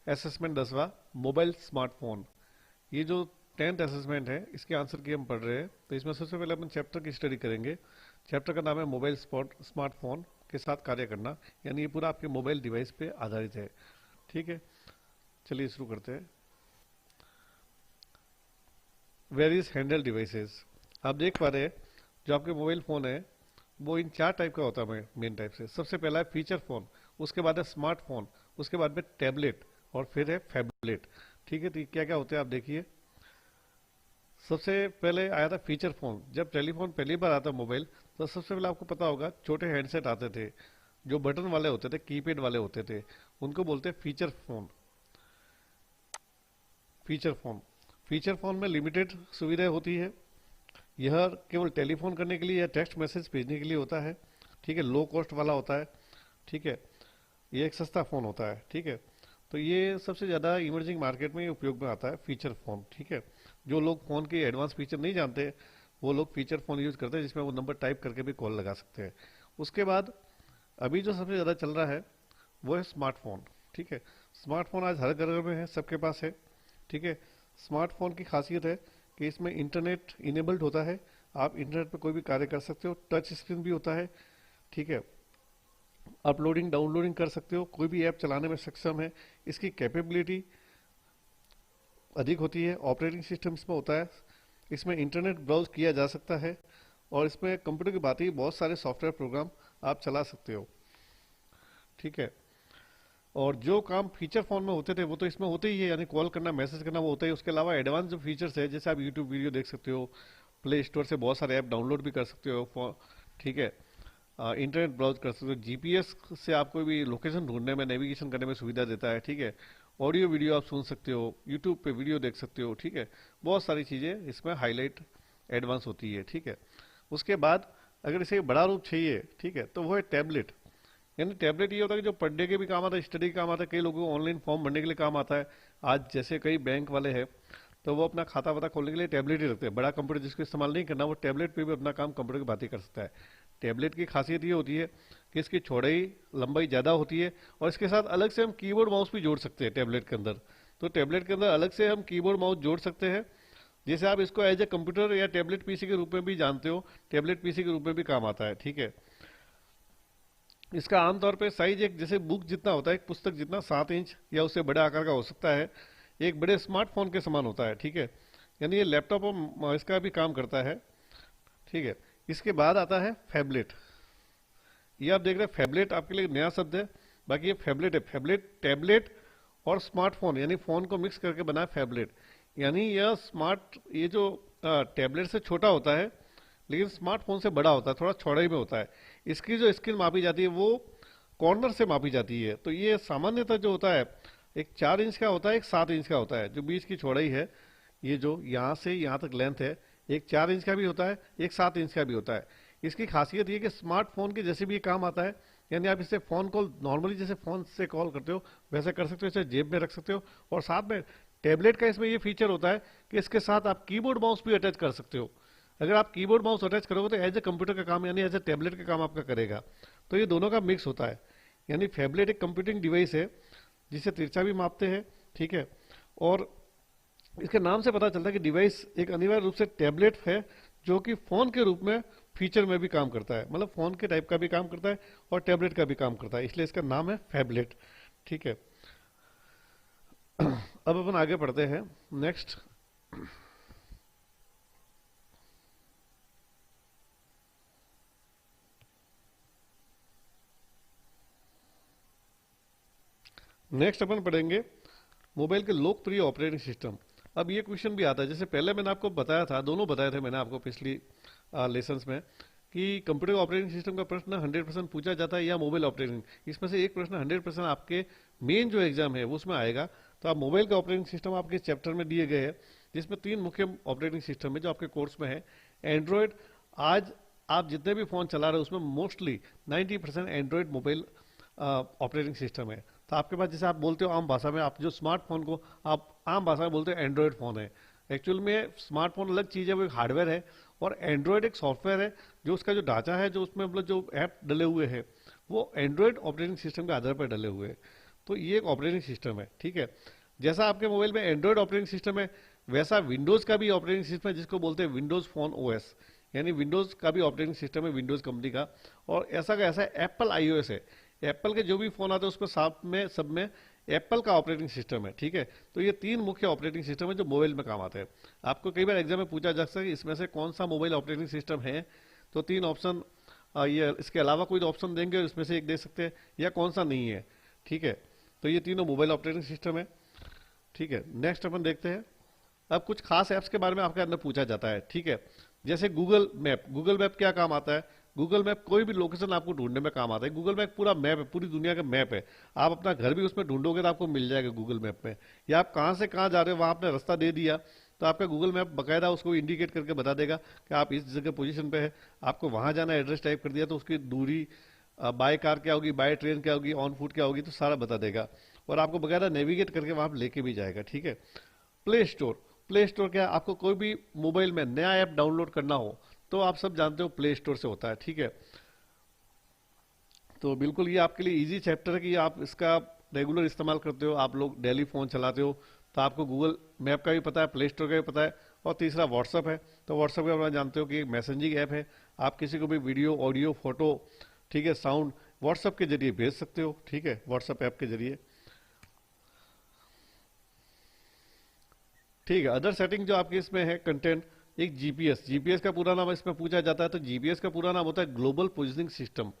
Assessment 10वां mobile smartphone. ये जो 10th assessment है इसके आंसर की हम पढ़ रहे हैं। तो इसमें सबसे पहले अपन चैप्टर की स्टडी करेंगे। चैप्टर का नाम है मोबाइल स्मार्टफोन के साथ कार्य करना, यानी ये पूरा आपके मोबाइल डिवाइस पे आधारित है। ठीक है, चलिए शुरू करते हैं। Various handle devices. आप देख पा रहे हैं जो आपके मोबाइल फोन है वो इन 4 टाइप का होता है मेन टाइप से। सबसे पहला है फीचर फोन, उसके बाद है स्मार्टफोन, उसके बाद में टैबलेट और फिर है फैबलेट। ठीक है, तो क्या क्या होते हैं आप देखिए। सबसे पहले आया था फीचर फोन। जब टेलीफोन पहली बार आता मोबाइल तो सबसे पहले आपको पता होगा छोटे हैंडसेट आते थे जो बटन वाले होते थे, कीपैड वाले होते थे, उनको बोलते हैं feature phone. Feature phone feature phone में लिमिटेड सुविधाएं होती है। यह केवल टेलीफोन करने के लिए या टेक्स्ट मैसेज भेजने के लिए होता है। ठीक है, लो कॉस्ट वाला होता है। ठीक है, ये एक सस्ता फोन होता है। ठीक है, तो ये सबसे ज़्यादा इमर्जिंग मार्केट में उपयोग में आता है फीचर फोन। ठीक है, जो लोग फोन के एडवांस फीचर नहीं जानते वो लोग फीचर फोन यूज करते हैं जिसमें वो नंबर टाइप करके भी कॉल लगा सकते हैं। उसके बाद अभी जो सबसे ज़्यादा चल रहा है वो है स्मार्टफोन। ठीक है, स्मार्टफोन आज हर घर में है, सबके पास है। ठीक है, स्मार्टफोन की खासियत है कि इसमें इंटरनेट इनेबल्ड होता है। आप इंटरनेट पर कोई भी कार्य कर सकते हो, टच स्क्रीन भी होता है। ठीक है, अपलोडिंग डाउनलोडिंग कर सकते हो, कोई भी ऐप चलाने में सक्षम है। इसकी कैपेबिलिटी अधिक होती है। ऑपरेटिंग सिस्टम इसमें होता है, इसमें इंटरनेट ब्राउज किया जा सकता है और इसमें कंप्यूटर की बात ही बहुत सारे सॉफ्टवेयर प्रोग्राम आप चला सकते हो। ठीक है, और जो काम फीचर फोन में होते थे वो तो इसमें होते ही है, यानी कॉल करना मैसेज करना वो होता ही। उसके अलावा एडवांस जो फीचर्स है जैसे आप यूट्यूब वीडियो देख सकते हो, प्ले स्टोर से बहुत सारे ऐप डाउनलोड भी कर सकते हो। ठीक है, इंटरनेट ब्राउज कर सकते हो। जीपीएस से आप कोई भी लोकेशन ढूंढने में, नेविगेशन करने में सुविधा देता है। ठीक है, ऑडियो वीडियो आप सुन सकते हो, यूट्यूब पे वीडियो देख सकते हो। ठीक है, बहुत सारी चीज़ें इसमें हाईलाइट एडवांस होती है। ठीक है, उसके बाद अगर इसे बड़ा रूप चाहिए, ठीक है, तो वो है टैबलेट। यानी टैबलेट ये होता है कि जो पढ़ने के भी काम आता है, स्टडी के काम आता है, कई लोगों को ऑनलाइन फॉर्म भरने के लिए काम आता है। आज जैसे कई बैंक वाले हैं तो वो अपना खाता वाता खोलने के लिए टैबलेट ही रखते हैं। बड़ा कंप्यूटर जिसको इस्तेमाल नहीं करना वो टैबलेट पे भी अपना काम कंप्यूटर की बात ही कर सकता है। टैबलेट की खासियत ये होती है कि इसकी चौड़ाई लंबाई ज़्यादा होती है और इसके साथ अलग से हम कीबोर्ड माउस भी जोड़ सकते हैं टैबलेट के अंदर। तो टैबलेट के अंदर अलग से हम कीबोर्ड माउस जोड़ सकते हैं। जैसे आप इसको एज ए कंप्यूटर या टैबलेट पीसी के रूप में भी जानते हो, टैबलेट पीसी के रूप में भी काम आता है। ठीक है, इसका आमतौर पे साइज एक जैसे बुक जितना होता है, एक पुस्तक जितना 7 इंच या उससे बड़े आकार का हो सकता है। एक बड़े स्मार्टफोन के समान होता है। ठीक है, यानी ये लैपटॉप और इसका भी काम करता है। ठीक है, इसके बाद आता है फैबलेट। ये आप देख रहे हैं फैबलेट आपके लिए नया शब्द है, बाकी ये फैबलेट है। फैबलेट टैबलेट और स्मार्टफोन यानी फोन को मिक्स करके बना है फैबलेट। यानी यह स्मार्ट, ये जो टैबलेट से छोटा होता है लेकिन स्मार्टफोन से बड़ा होता है, थोड़ा चौड़ाई में होता है। इसकी जो स्क्रीन मापी जाती है वो कॉर्नर से मापी जाती है। तो ये सामान्यतः जो होता है एक 4 इंच का होता है, एक 7 इंच का होता है। जो बीच की चौड़ाई है, ये जो यहाँ से यहाँ तक लेंथ है, एक 4 इंच का भी होता है, एक 7 इंच का भी होता है। इसकी खासियत ये कि स्मार्टफोन के जैसे भी ये काम आता है, यानी आप इससे फोन कॉल नॉर्मली जैसे फोन से कॉल करते हो वैसे कर सकते हो, इसे जेब में रख सकते हो। और साथ में टैबलेट का इसमें ये फीचर होता है कि इसके साथ आप कीबोर्ड माउस भी अटैच कर सकते हो। अगर आप कीबोर्ड माउस अटैच करोगे तो एज ए कंप्यूटर का काम यानी एज ए टैबलेट का काम आपका करेगा। तो ये दोनों का मिक्स होता है। यानी फैबलेट एक कंप्यूटिंग डिवाइस है जिसे तिरछा भी मापते हैं। ठीक है, और इसके नाम से पता चलता है कि डिवाइस एक अनिवार्य रूप से टैबलेट है जो कि फोन के रूप में फीचर में भी काम करता है, मतलब फोन के टाइप का भी काम करता है और टैबलेट का भी काम करता है, इसलिए इसका नाम है फैबलेट। ठीक है, अब अपन आगे बढ़ते हैं। नेक्स्ट, नेक्स्ट अपन पढ़ेंगे मोबाइल के लोकप्रिय ऑपरेटिंग सिस्टम। अब ये क्वेश्चन भी आता है, जैसे पहले मैंने आपको बताया था, दोनों बताए थे मैंने आपको पिछली लेसन्स में, कि कंप्यूटर ऑपरेटिंग सिस्टम का प्रश्न 100% पूछा जाता है या मोबाइल ऑपरेटिंग। इसमें से एक प्रश्न 100% आपके मेन जो एग्जाम है वो उसमें आएगा। तो आप मोबाइल का ऑपरेटिंग सिस्टम आपके चैप्टर में दिए गए हैं जिसमें 3 मुख्य ऑपरेटिंग सिस्टम है जो आपके कोर्स में है। एंड्रॉयड, आज आप जितने भी फोन चला रहे हो उसमें mostly 90% Android mobile operating system है। तो आपके पास जैसे आप बोलते हो आम भाषा में, आप जो स्मार्टफोन को आप आम भाषा में बोलते हो एंड्रॉयड फोन है। एक्चुअल में स्मार्टफोन अलग चीज़ है, वो एक हार्डवेयर है और एंड्रॉयड एक सॉफ्टवेयर है। जो उसका जो ढांचा है, जो उसमें मतलब जो ऐप डले हुए हैं वो एंड्रॉयड ऑपरेटिंग सिस्टम के आधार पर डले हुए हैं। तो ये एक ऑपरेटिंग सिस्टम है, ठीक है। जैसा आपके मोबाइल में एंड्रॉयड ऑपरेटिंग सिस्टम है, वैसा विंडोज का भी ऑपरेटिंग सिस्टम है, जिसको बोलते हैं विंडोज फोन ओएस, यानी विंडोज का भी ऑपरेटिंग सिस्टम है विंडोज कंपनी का। और ऐसा का ऐसा एप्पल आईओएस है, एप्पल के जो भी फोन आते हैं उसको साथ में सब में एप्पल का ऑपरेटिंग सिस्टम है, ठीक है। तो ये तीन मुख्य ऑपरेटिंग सिस्टम है जो मोबाइल में काम आते हैं। आपको कई बार एग्जाम में पूछा जा सकता है कि इसमें से कौन सा मोबाइल ऑपरेटिंग सिस्टम है, तो तीन ऑप्शन, ये इसके अलावा कोई ऑप्शन देंगे और इसमें से एक दे सकते हैं, या कौन सा नहीं है, ठीक है। तो ये तीनों मोबाइल ऑपरेटिंग सिस्टम है, ठीक है। नेक्स्ट अपन देखते हैं, अब कुछ खास ऐप्स के बारे में आपके अंदर पूछा जाता है, ठीक है। जैसे गूगल मैप, गूगल मैप क्या काम आता है? गूगल मैप कोई भी लोकेशन आपको ढूंढने में काम आता है। गूगल मैप पूरा मैप है, पूरी दुनिया का मैप है। आप अपना घर भी उसमें ढूंढोगे तो आपको मिल जाएगा गूगल मैप में। या आप कहाँ से कहाँ जा रहे हो, वहाँ आपने रास्ता दे दिया तो आपका गूगल मैप बकायदा उसको इंडिकेट करके बता देगा कि आप इस जगह पोजीशन पे है, आपको वहाँ जाना है। एड्रेस टाइप कर दिया तो उसकी दूरी बाय कार क्या होगी, बाय ट्रेन क्या होगी, ऑन फुट क्या होगी, तो सारा बता देगा और आपको बकायदा नेविगेट करके वहाँ लेके भी जाएगा, ठीक है। प्ले स्टोर, प्ले स्टोर क्या है? आपको कोई भी मोबाइल में नया ऐप डाउनलोड करना हो तो आप सब जानते हो प्ले स्टोर से होता है, ठीक है। तो बिल्कुल ये आपके लिए इजी चैप्टर है कि आप इसका रेगुलर इस्तेमाल करते हो, आप लोग डेली फोन चलाते हो तो आपको गूगल मैप का भी पता है, प्ले स्टोर का भी पता है। और तीसरा व्हाट्सअप है, तो व्हाट्सअप का आप जानते हो कि एक मैसेजिंग ऐप है। आप किसी को भी वीडियो, ऑडियो, फोटो, ठीक है, साउंड व्हाट्सअप के जरिए भेज सकते हो, ठीक है, व्हाट्सअप ऐप के जरिए, ठीक है। अदर सेटिंग जो आपकी इसमें है कंटेंट, एक जीपीएस, जीपीएस का पूरा नाम इसमें पूछा जाता है, तो जीपीएस का पूरा नाम होता है ग्लोबल पोजिशनिंग सिस्टम।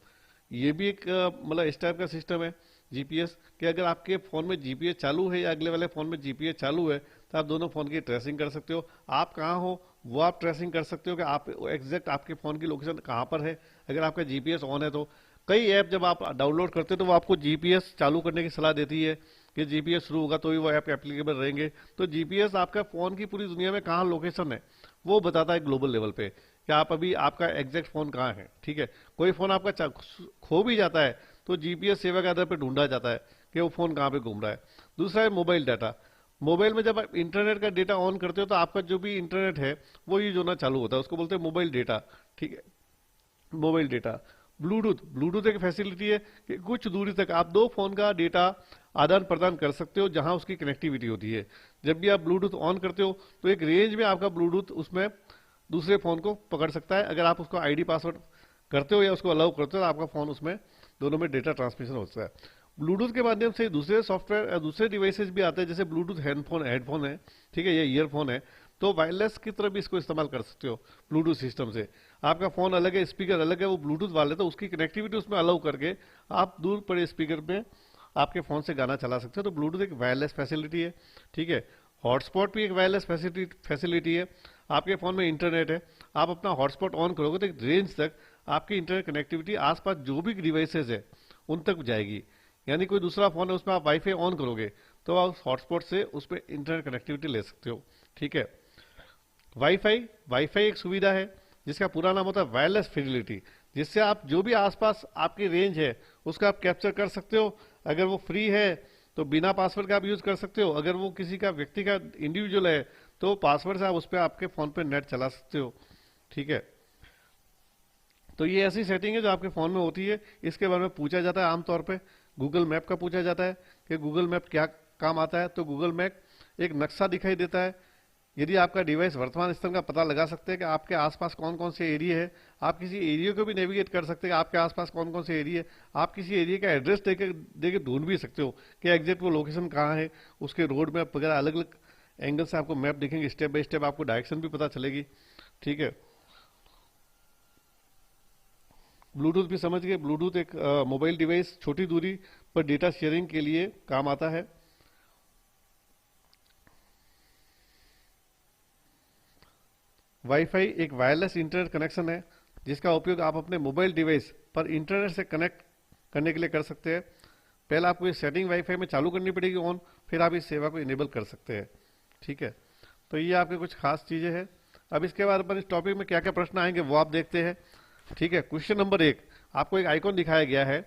ये भी एक मतलब इस टाइप का सिस्टम है जीपीएस, कि अगर आपके फोन में जीपीएस चालू है या अगले वाले फोन में जीपीएस चालू है तो आप दोनों फोन की ट्रेसिंग कर सकते हो। आप कहाँ हो वो आप ट्रेसिंग कर सकते हो कि आप एग्जैक्ट आपके फोन की लोकेशन कहाँ पर है, अगर आपका जीपीएस ऑन है तो। कई ऐप जब आप डाउनलोड करते हो तो वो आपको जीपीएस चालू करने की सलाह देती है कि जीपीएस शुरू होगा तो ही वो ऐप एप्लीकेबल रहेंगे। तो जीपीएस आपका फोन की पूरी दुनिया में कहाँ लोकेशन है वो बताता है ग्लोबल लेवल पे, कि आप अभी आपका एग्जैक्ट फोन कहाँ है, ठीक है। कोई फोन आपका खो भी जाता है तो जीपीएस सेवा के आधार पर ढूंढा जाता है कि वो फोन कहाँ पे घूम रहा है। दूसरा है मोबाइल डाटा। मोबाइल में जब आप इंटरनेट का डेटा ऑन करते हो तो आपका जो भी इंटरनेट है वो यूज होना चालू होता है, उसको बोलते हैं मोबाइल डेटा, ठीक है, मोबाइल डेटा। ब्लूटूथ, ब्लूटूथ एक फैसिलिटी है कि कुछ दूरी तक आप दो फोन का डेटा आदान प्रदान कर सकते हो जहां उसकी कनेक्टिविटी होती है। जब भी आप ब्लूटूथ ऑन करते हो तो एक रेंज में आपका ब्लूटूथ उसमें दूसरे फोन को पकड़ सकता है। अगर आप उसको आईडी पासवर्ड करते हो या उसको अलाउ करते हो तो आपका फोन उसमें दोनों में डेटा ट्रांसमिशन होता है। ब्लूटूथ के माध्यम से दूसरे सॉफ्टवेयर, दूसरे डिवाइसेस भी आते हैं, जैसे ब्लूटूथ हेडफोन, हेडफोन है, ठीक है, या ईयरफोन है, तो वायरलेस की तरह भी इसको इस्तेमाल कर सकते हो ब्लूटूथ सिस्टम से। आपका फोन अलग है, स्पीकर अलग है, वो ब्लूटूथ वाले, तो उसकी कनेक्टिविटी उसमें अलाउ करके आप दूर पड़े स्पीकर पे आपके फोन से गाना चला सकते हो। तो ब्लूटूथ एक वायरलेस फैसिलिटी है, ठीक है। हॉटस्पॉट भी एक वायरलेस फैसिलिटी है। आपके फोन में इंटरनेट है, आप अपना हॉटस्पॉट ऑन करोगे तो एक रेंज तक आपकी इंटरनेट कनेक्टिविटी आसपास जो भी डिवाइसेज है उन तक जाएगी। यानी कोई दूसरा फोन है उसमें आप वाईफाई ऑन करोगे तो आप हॉटस्पॉट से उस पर इंटरनेट कनेक्टिविटी ले सकते हो, ठीक है। वाईफाई, वाईफाई एक सुविधा है जिसका पूरा नाम होता है वायरलेस फिडिलिटी, जिससे आप जो भी आसपास आपकी रेंज है उसका आप कैप्चर कर सकते हो। अगर वो फ्री है तो बिना पासवर्ड का आप यूज कर सकते हो, अगर वो किसी का व्यक्ति का इंडिविजुअल है तो पासवर्ड से आप उस पर आपके फोन पे नेट चला सकते हो, ठीक है। तो ये ऐसी सेटिंग है जो आपके फोन में होती है। इसके बारे में पूछा जाता है आमतौर पे। गूगल मैप का पूछा जाता है कि गूगल मैप क्या काम आता है, तो गूगल मैप एक नक्शा दिखाई देता है। यदि आपका डिवाइस वर्तमान स्थान का पता लगा सकते हैं कि आपके आसपास कौन कौन से एरिया है, आप किसी एरिया को भी नेविगेट कर सकते हैं कि आपके आसपास कौन कौन से एरिया है। आप किसी एरिया का एड्रेस देके ढूंढ भी सकते हो कि एग्जैक्ट वो लोकेशन कहाँ है। उसके रोड मैप वगैरह अलग अलग एंगल से आपको मैप दिखेंगे, स्टेप बाय स्टेप आपको डायरेक्शन भी पता चलेगी, ठीक है। ब्लूटूथ भी समझ गए। ब्लूटूथ एक मोबाइल डिवाइस छोटी दूरी पर डेटा शेयरिंग के लिए काम आता है। वाईफाई एक वायरलेस इंटरनेट कनेक्शन है जिसका उपयोग आप अपने मोबाइल डिवाइस पर इंटरनेट से कनेक्ट करने के लिए कर सकते हैं। पहले आपको ये सेटिंग वाईफाई में चालू करनी पड़ेगी ऑन, फिर आप इस सेवा को इनेबल कर सकते हैं, ठीक है। तो ये आपके कुछ खास चीजें हैं। अब इसके बाद अपन इस टॉपिक में क्या क्या प्रश्न आएंगे वो आप देखते हैं, ठीक है। क्वेश्चन नंबर 1, आपको एक आइकॉन दिखाया गया है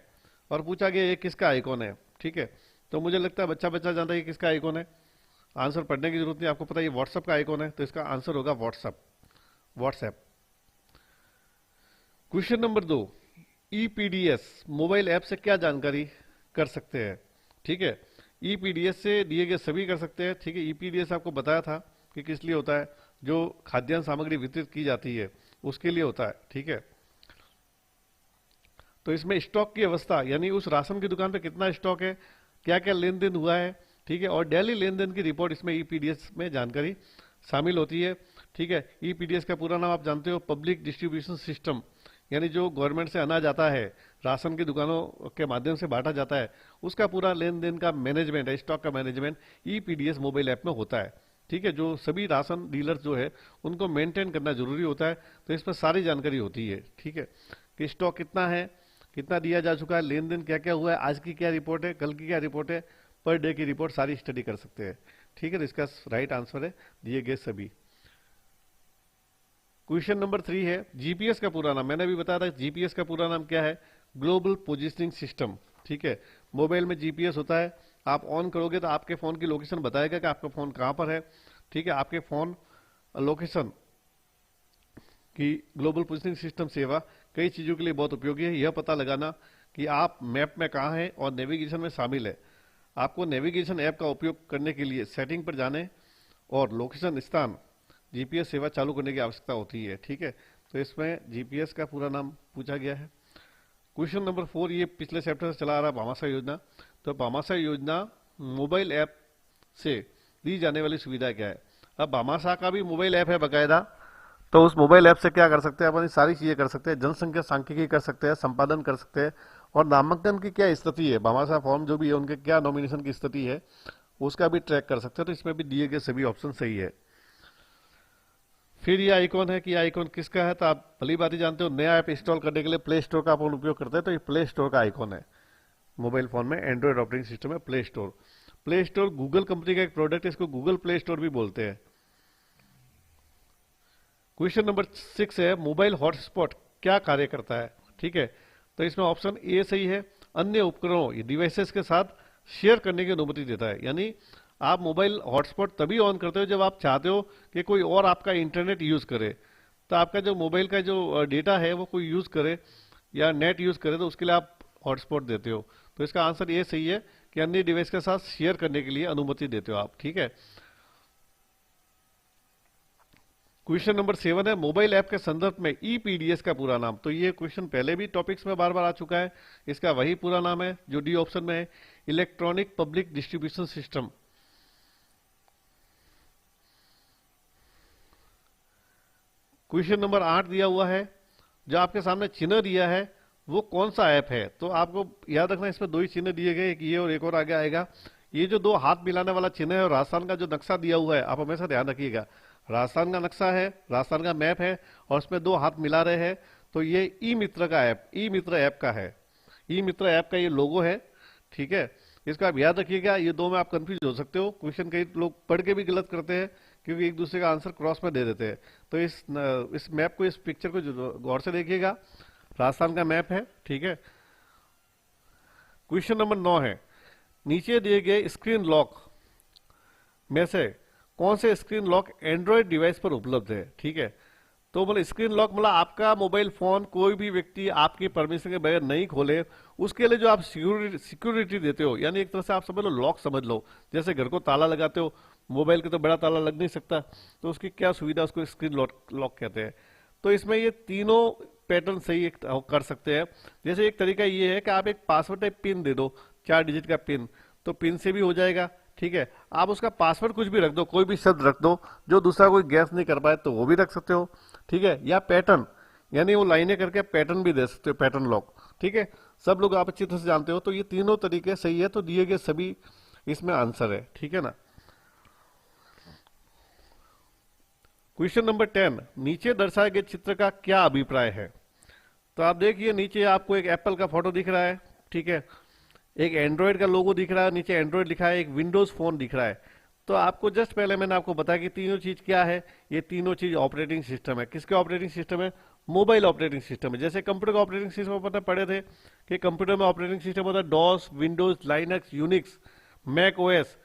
और पूछा गया ये किसका आइकॉन है, ठीक है। तो मुझे लगता है बच्चा बच्चा जानता है ये किसका आइकॉन है। आंसर पढ़ने की जरूरत नहीं, आपको पता है ये व्हाट्सएप का आइकॉन है, तो इसका आंसर होगा WhatsApp, WhatsApp. Question number 2, EPDS mobile app से क्या जानकारी कर सकते हैं। ठीक है। ईपीडीएस से दिए गए सभी कर सकते हैं, ठीक है। ईपीडीएस आपको बताया था कि किस लिए होता है, जो खाद्यान्न सामग्री वितरित की जाती है उसके लिए होता है, ठीक है। तो इसमें स्टॉक की अवस्था, यानी उस राशन की दुकान पे कितना स्टॉक है, क्या क्या लेन देन हुआ है, ठीक है, और डेली लेन देन की रिपोर्ट इसमें ईपीडीएस में जानकारी शामिल होती है, ठीक है। ईपीडीएस का पूरा नाम आप जानते हो, पब्लिक डिस्ट्रीब्यूशन सिस्टम, यानी जो गवर्नमेंट से अनाज आता है, राशन की दुकानों के माध्यम से बांटा जाता है, उसका पूरा लेन देन का मैनेजमेंट है, स्टॉक का मैनेजमेंट ईपीडीएस मोबाइल ऐप में होता है, ठीक है। जो सभी राशन डीलर जो है उनको मेंटेन करना जरूरी होता है, तो इस पर सारी जानकारी होती है, ठीक है, कि स्टॉक कितना है, कितना दिया जा चुका है, लेन देन क्या क्या हुआ है, आज की क्या रिपोर्ट है, कल की क्या रिपोर्ट है, पर डे की रिपोर्ट सारी स्टडी कर सकते हैं, ठीक है। तो इसका राइट आंसर है दिए गए सभी। क्वेश्चन नंबर 3 है, जीपीएस का पूरा नाम, मैंने अभी बताया था जीपीएस का पूरा नाम क्या है, ग्लोबल पोजिशनिंग सिस्टम, ठीक है। मोबाइल में जीपीएस होता है, आप ऑन करोगे तो आपके फोन की लोकेशन बताएगा कि आपका फोन कहां पर है, ठीक है। आपके फोन लोकेशन की ग्लोबल पोजिशनिंग सिस्टम सेवा कई चीजों के लिए बहुत उपयोगी है। यह पता लगाना कि आप मैप में कहां हैं और नेविगेशन में शामिल है। आपको नेविगेशन ऐप का उपयोग करने के लिए सेटिंग पर जाने और लोकेशन स्थान जीपीएस सेवा चालू करने की आवश्यकता होती है, ठीक है। तो इसमें जीपीएस का पूरा नाम पूछा गया है। क्वेश्चन नंबर 4, ये पिछले चैप्टर से चला आ रहा है, भामाशाह योजना। तो भामाशाह योजना मोबाइल ऐप से दी जाने वाली सुविधा क्या है। अब भामाशाह का भी मोबाइल ऐप है बकायदा, तो उस मोबाइल ऐप से क्या कर सकते हैं, अपन सारी चीजें कर सकते हैं, जनसंख्या सांख्यिकी कर सकते हैं, संपादन कर सकते हैं, और नामांकन की क्या स्थिति है, भामाशाह फॉर्म जो भी है उनके क्या नॉमिनेशन की स्थिति है उसका भी ट्रैक कर सकते हैं। तो इसमें भी दिए गए सभी ऑप्शन सही है। फिर ये आइकॉन है कि आइकॉन किसका है, तो आप भली बात ही जानते हो, नया ऐप इंस्टॉल करने के लिए प्ले स्टोर का अपन उपयोग करते हैं, तो ये प्ले स्टोर का आइकॉन है मोबाइल फोन में, एंड्रॉइड ऑपरेटिंग सिस्टम है play store. Play store Google company का एक प्रोडक्ट है, इसको गूगल प्ले स्टोर भी बोलते हैं। क्वेश्चन नंबर 6 है, मोबाइल हॉटस्पॉट क्या कार्य करता है, ठीक है। तो इसमें ऑप्शन ए सही है, अन्य उपकरणों डिवाइसेस के साथ शेयर करने की अनुमति देता है। यानी आप मोबाइल हॉटस्पॉट तभी ऑन करते हो जब आप चाहते हो कि कोई और आपका इंटरनेट यूज करे, तो आपका जो मोबाइल का जो डेटा है वो कोई यूज करे या नेट यूज करे, तो उसके लिए आप हॉटस्पॉट देते हो। तो इसका आंसर ये सही है कि अन्य डिवाइस के साथ शेयर करने के लिए अनुमति देते हो आप, ठीक है। क्वेश्चन नंबर 7 है, मोबाइल ऐप के संदर्भ में ईपीडीएस का पूरा नाम। तो ये क्वेश्चन पहले भी टॉपिक्स में बार बार आ चुका है, इसका वही पूरा नाम है जो डी ऑप्शन में है, electronic public distribution system. Question number 8 दिया हुआ है, जो आपके सामने चिन्ह दिया है वो कौन सा ऐप है। तो आपको याद रखना, इसमें दो ही चिन्ह दिए गए, एक ये और एक और आगे आएगा। ये जो दो हाथ मिलाने वाला चिन्ह है और राजस्थान का जो नक्शा दिया हुआ है, आप हमेशा ध्यान रखिएगा, राजस्थान का नक्शा है, राजस्थान का मैप है और उसमें दो हाथ मिला रहे हैं, तो ये ई मित्र का ऐप, ई मित्र ऐप का है, ई मित्र ऐप का ये लोगो है, ठीक है। इसका आप याद रखिएगा, ये दो में आप कंफ्यूज हो सकते हो, क्वेश्चन कई लोग पढ़ के भी गलत करते हैं क्योंकि एक दूसरे का आंसर क्रॉस में दे देते हैं। तो इस मैप को, इस पिक्चर को गौर से देखिएगा, राजस्थान का मैप है, ठीक है। क्वेश्चन नंबर 9 है, नीचे दिए गए स्क्रीन लॉक में से कौन से स्क्रीन लॉक एंड्रॉयड डिवाइस पर उपलब्ध है, ठीक है। तो मतलब स्क्रीन लॉक मतलब आपका मोबाइल फोन कोई भी व्यक्ति आपकी परमिशन के बगैर नहीं खोले, उसके लिए जो आप सिक्योरिटी देते हो, यानी एक तरह से आप समझ लो लॉक समझ लो, जैसे घर को ताला लगाते हो, मोबाइल के तो बड़ा ताला लग नहीं सकता, तो उसकी क्या सुविधा, उसको स्क्रीन लॉक कहते हैं। तो इसमें ये तीनों पैटर्न सही कर सकते हैं। जैसे एक तरीका ये है कि आप एक पासवर्ड टाइप पिन दे दो, 4 डिजिट का पिन, तो पिन से भी हो जाएगा, ठीक है। आप उसका पासवर्ड कुछ भी रख दो, कोई भी शब्द रख दो जो दूसरा कोई गैस नहीं कर पाए, तो वो भी रख सकते हो, ठीक है। या पैटर्न, यानी वो लाइनें करके पैटर्न भी दे सकते हो, पैटर्न लॉक, ठीक है। सब लोग आप अच्छी तरह से जानते हो, तो ये तीनों तरीके सही है, तो दिए गए सभी इसमें आंसर है, ठीक है ना। क्वेश्चन नंबर 10, नीचे दर्शाए गए चित्र का क्या अभिप्राय है। तो आप देखिए, नीचे आपको एक एप्पल का फोटो दिख रहा है, ठीक है, एक एंड्रॉयड का लोगो दिख रहा है, नीचे एंड्रॉयड लिखा है, एक विंडोज फोन दिख रहा है। तो आपको जस्ट पहले मैंने आपको बताया कि तीनों चीज क्या है, ये तीनों चीज ऑपरेटिंग सिस्टम है। किसके ऑपरेटिंग सिस्टम है, मोबाइल ऑपरेटिंग सिस्टम है। जैसे कंप्यूटर का ऑपरेटिंग सिस्टम पता पढ़े थे कि कंप्यूटर में ऑपरेटिंग सिस्टम होता है DOS, Windows, Linux, Unix, Mac OS,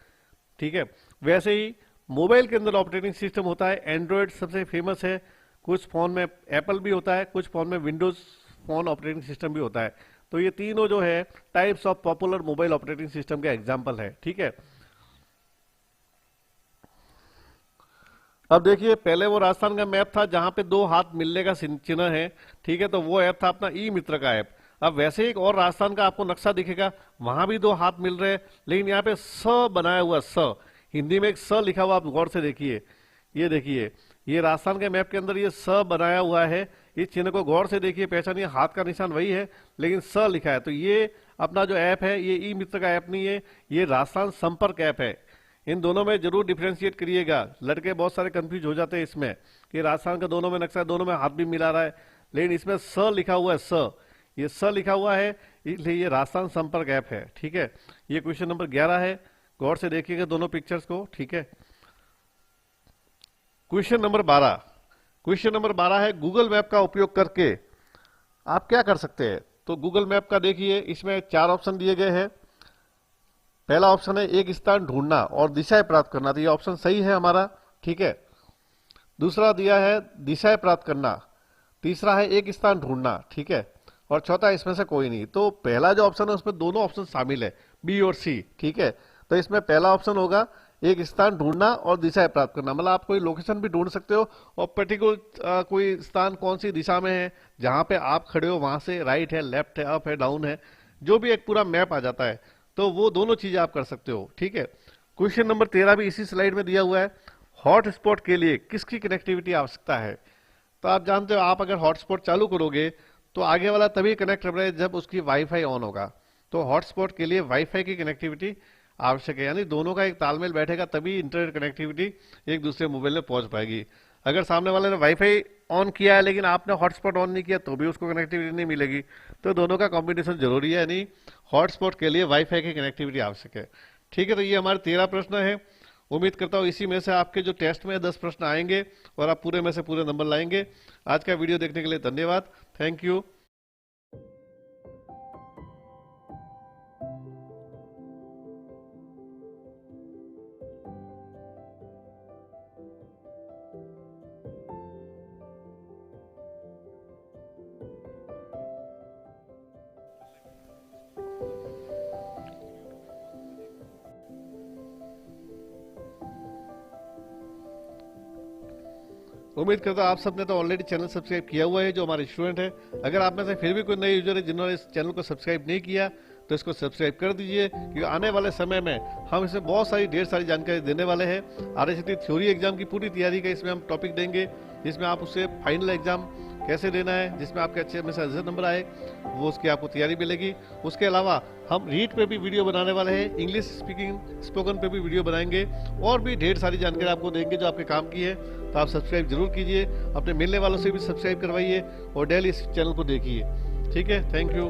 ठीक है। वैसे ही मोबाइल के अंदर ऑपरेटिंग सिस्टम होता है, एंड्रॉयड सबसे फेमस है, कुछ फोन में एप्पल भी होता है, कुछ फोन में विंडोज फोन ऑपरेटिंग सिस्टम भी होता है। तो ये तीनों जो है types of popular mobile operating system के एग्जाम्पल है। ठीक है, अब देखिए पहले वो राजस्थान का मैप था जहां पे 2 हाथ मिलने का चिन्ह है। ठीक है, तो वो ऐप था अपना ई मित्र का ऐप। अब वैसे ही एक और राजस्थान का आपको नक्शा दिखेगा, वहां भी 2 हाथ मिल रहे हैं, लेकिन यहाँ पे स बनाया हुआ, स हिंदी में एक स लिखा हुआ, आप गौर से देखिए, ये देखिए, ये राजस्थान के मैप के अंदर ये स बनाया हुआ है। इस चिन्ह को गौर से देखिए, पहचानिए, हाथ का निशान वही है लेकिन स लिखा है। तो ये अपना जो ऐप है ये ई मित्र का ऐप नहीं है, ये राजस्थान संपर्क ऐप है। इन दोनों में जरूर डिफरेंशिएट करिएगा, लड़के बहुत सारे कंफ्यूज हो जाते हैं इसमें कि राजस्थान का दोनों में नक्शा, दोनों में हाथ भी मिला रहा है, लेकिन इसमें स लिखा हुआ है, स, ये स लिखा हुआ है, इसलिए ये राजस्थान संपर्क ऐप है। ठीक है, ये क्वेश्चन नंबर 11 है, गौर से देखिएगा दोनों पिक्चर्स को। ठीक है, क्वेश्चन नंबर 12, क्वेश्चन नंबर 12 है गूगल मैप का उपयोग करके आप क्या कर सकते हैं। तो गूगल मैप का देखिए, इसमें 4 ऑप्शन दिए गए हैं। पहला ऑप्शन है एक स्थान ढूंढना और दिशाएं प्राप्त करना, तो ये ऑप्शन सही है हमारा। ठीक है, दूसरा दिया है दिशाएं प्राप्त करना, तीसरा है एक स्थान ढूंढना। ठीक है, और चौथा इसमें से कोई नहीं। तो पहला जो ऑप्शन है उसमें दोनों ऑप्शन शामिल है, बी और सी। ठीक है, तो इसमें पहला ऑप्शन होगा एक स्थान ढूंढना और दिशाएं प्राप्त करना, मतलब आप कोई लोकेशन भी ढूंढ सकते हो और पर्टिकुलर कोई स्थान कौन सी दिशा में है, जहां पे आप खड़े हो वहां से राइट है, लेफ्ट है, अप है, डाउन है, जो भी एक पूरा मैप आ जाता है, तो वो दोनों चीजें आप कर सकते हो। ठीक है, क्वेश्चन नंबर 13 भी इसी स्लाइड में दिया हुआ है, हॉटस्पॉट के लिए किसकी कनेक्टिविटी आवश्यकता है। तो आप जानते हो, आप अगर हॉटस्पॉट चालू करोगे तो आगे वाला तभी कनेक्ट कर रहा है जब उसकी वाईफाई ऑन होगा। तो हॉटस्पॉट के लिए वाईफाई की कनेक्टिविटी आवश्यक है, यानी दोनों का एक तालमेल बैठेगा तभी इंटरनेट कनेक्टिविटी एक दूसरे मोबाइल में पहुंच पाएगी। अगर सामने वाले ने वाईफाई ऑन किया है लेकिन आपने हॉटस्पॉट ऑन नहीं किया तो भी उसको कनेक्टिविटी नहीं मिलेगी। तो दोनों का कॉम्बिनेशन जरूरी है, यानी हॉटस्पॉट के लिए वाईफाई की कनेक्टिविटी आवश्यक है। ठीक है, तो ये हमारे 13 प्रश्न है। उम्मीद करता हूँ इसी में से आपके जो टेस्ट में 10 प्रश्न आएंगे और आप पूरे में से पूरे नंबर लाएंगे। आज का वीडियो देखने के लिए धन्यवाद, थैंक यू। उम्मीद करता हूँ आप सबने तो ऑलरेडी चैनल सब्सक्राइब किया हुआ है जो हमारे स्टूडेंट है। अगर आप में से फिर भी कोई नए यूजर है जिन्होंने इस चैनल को सब्सक्राइब नहीं किया तो इसको सब्सक्राइब कर दीजिए, क्योंकि आने वाले समय में हम इसमें बहुत सारी ढेर सारी जानकारी देने वाले हैं। RSCT थ्योरी एग्जाम की पूरी तैयारी का इसमें हम टॉपिक देंगे, जिसमें आप उससे फाइनल एग्जाम कैसे देना है, जिसमें आपके अच्छे में से अच्छा नंबर आए, वो उसकी आपको तैयारी मिलेगी। उसके अलावा हम रीड पे भी वीडियो बनाने वाले हैं, इंग्लिश स्पीकिंग स्पोकन पे भी वीडियो बनाएंगे और भी ढेर सारी जानकारी आपको देंगे जो आपके काम की है। तो आप सब्सक्राइब जरूर कीजिए, अपने मिलने वालों से भी सब्सक्राइब करवाइए और डेली इस चैनल को देखिए। ठीक है, थैंक यू।